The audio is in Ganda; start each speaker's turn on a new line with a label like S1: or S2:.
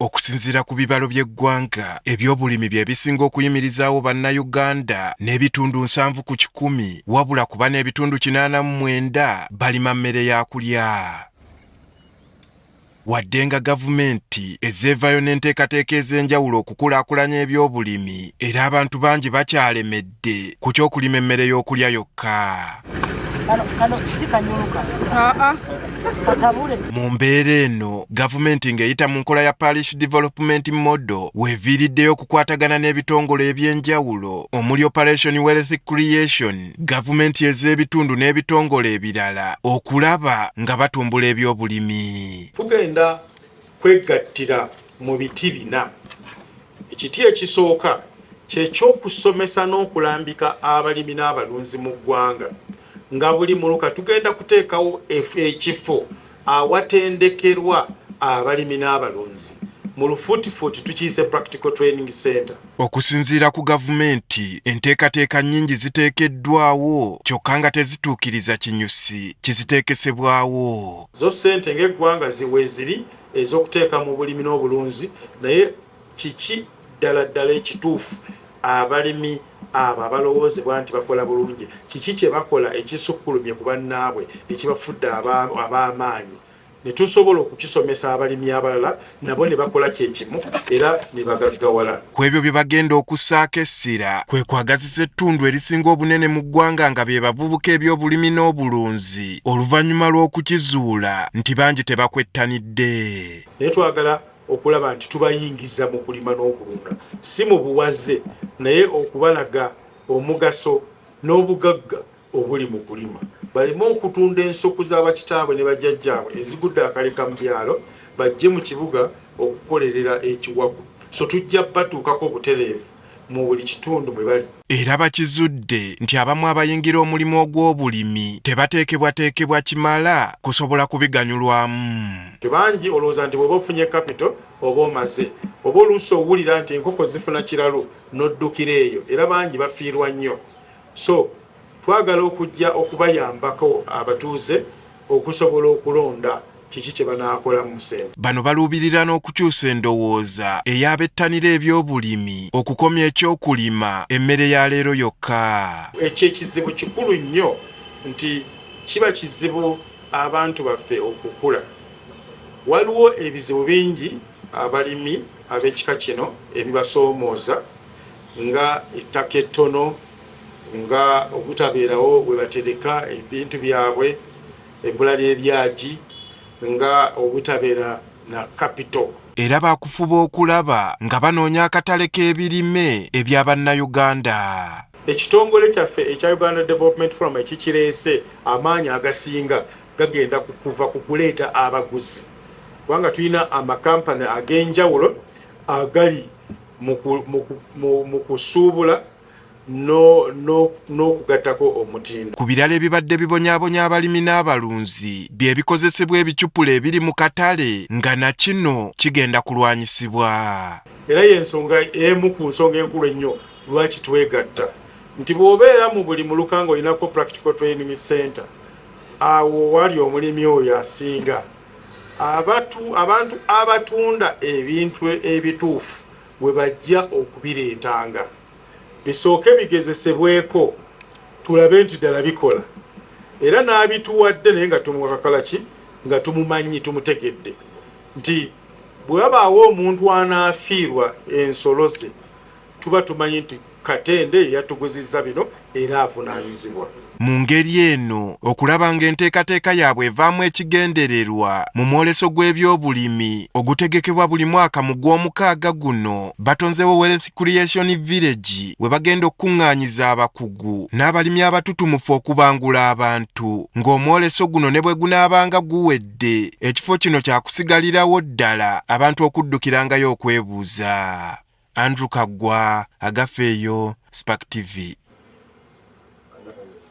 S1: Okusinziira ku bibalo by'eggwanga, ebyobulimi bye bisinga okuyimirizaawo bannayuganda n'ebitundu 7 ku 100, wabula kuba n'ebitundu 89 balima mmere ya kulya. Wadde nga gavumenti ezeevayo n'enteekateeka ez'enjawulo okukulaakulanya ebyobulimi, era abantu bangi bakyalemedde ku ky'okulima emmere y'okulya yokka. Mu mbeera eno, gavumenti ng'eyita mu nkola ya Parish Development Model weeviiriddeyo okukwatagana n'ebitongole eby'enjawulo omuli Operation Wealth Creation, gavumenti ez'ebitundu n'ebitongole ebirala okulaba nga batumbula ebyobulimi.
S2: Tugenda kwegattira mu biti bina. Ekiti ekisooka ky'ekyokusomesa n'okulambika abalimi n'abalunzi mu ggwanga. Nga buli muluka tugenda kuteekawo ekifo awatendekerwa abalimi n'abalunzi. Mu lufuutifuuti tukiyise Practical Training Center.
S1: Okusinziira ku gavumenti, enteekateeka nnyingi ziteekeddwawo kyokka nga tezituukiriza kinyusi kiziteekesebwawo.
S2: Zo ssente ng'eggwanga ziri ez'okuteeka mu bulimi n'obulunzi, naye kiki ddala ekituufu abalimi abo abalowoozebwa nti bakola bulungi, kiki kye bakola ekisukkulumye ku bannaabwe ekibafudde ab'amaanyi? Ne tusobola okukisomesa abalimi abalala nabo ne bakola kyekimu era ne bagaggawala.
S1: Ku ebyo bye bagenda okussaako essira kwe kwagazisa ettundu erisinga obunene mu ggwanga nga bye bavubuka eby'obulimi n'obulunzi oluvannyuma lw'okukizuula nti bangi tebakwettanidde.
S2: Naye twagala okulaba nti tubayingiza mu kulima n'okulunda, si mu buwaze naye okubalaga omugaso n'obugagga obuli mu kulima. Balime okutunda ensuku z'abakitaabwe ne bajjajjaabwe ezigudde akaleka mu byalo, bajje mu kibuga okukolerera ekiwagu. So tujja batuukako obutereevu mu buli kitundu bwe bali.
S1: Era bakizudde nti abamu abayingira omulimu ogw'obulimi tebateekebwateekebwa kimala kusobola kubiganyulwamu.
S2: Bangi olowooza nti bw'oba ofunye kapito oba omaze, oba oluusi owulira nti enkoko zifuna kiralo n'oddukira eyo, era bangi bafiirwa nnyo. So twagala okujja okubayambako abatuuze okusobola okulonda kiki kye banaakola mu ssente.
S1: Bano baluubirira n'okukyusa endowooza ey'abettanira ebyobulimi okukomya ekyokulima emmere ya leero yokka.
S2: Ekyo ekizibu kikulu nnyo nti kiba kizibu abantu baffe okukula. Waliwo ebizibu bingi abalimi ab'ekika kino ebibasoomooza nga ettaka ettono, nga obutabeerawo bwe batereka ebintu byabwe, ebbula ly'ebyagi, nga obutabeera na kapito.
S1: Era baakufuba okulaba nga banoonya akatale k'ebirime ebya bannayuganda.
S2: Ekitongole kyaffe ekya Uganda Development Forum ekikireese amaanyi agasinga gagenda kuva ku kuleeta abaguzi. Kubanga tulina amakampani ag'enjawulo agali mu kusuubula n'okugattako omutindo.
S1: Ku birala ebibadde bibonyaabonya abalimi n'abalunzi bye bikozesebwa ebicupula ebiri mu katale nga na kino kigenda kulwanyisibwa.
S2: Era y'ensonga emu ku nsonga enkulu ennyo lwaki twegatta, nti bw'obeera mu buli muluka ng'olinako Practical Training Center, awo wali omulimi oyo asinga. Abantu abatunda ebintu ebituufu bwe bajja okubireetanga bisooke bigezesebweko tulabe nti ddala bikola, era n'abituwadde naye nga tumukakala ki nga tumumanyi tumutegedde nti bwe wabaawo omuntu anaafiirwa ensolo ze tuba tumanyi nti Katende yatuguzizza bino era avunaanyizibwa.
S1: Mu ngeri eno okulaba ng'enteekateeka yaabwe evaamu ekigendererwa mu mwoleso gw'ebyobulimi ogutegekebwa buli mwaka mu Gwomukaaga guno, batonzeewo Wealth Creation Village we bagenda okuŋŋaanyiza abakugu n'abalimi abatutumufu okubangula abantu, ng'omwoleso guno ne bwe gunaabanga guwedde ekifo kino kyakusigalirawo ddala abantu okuddukirangayo okwebuuza. Andrew Kaggwa, Agafeeyo, Spark TV.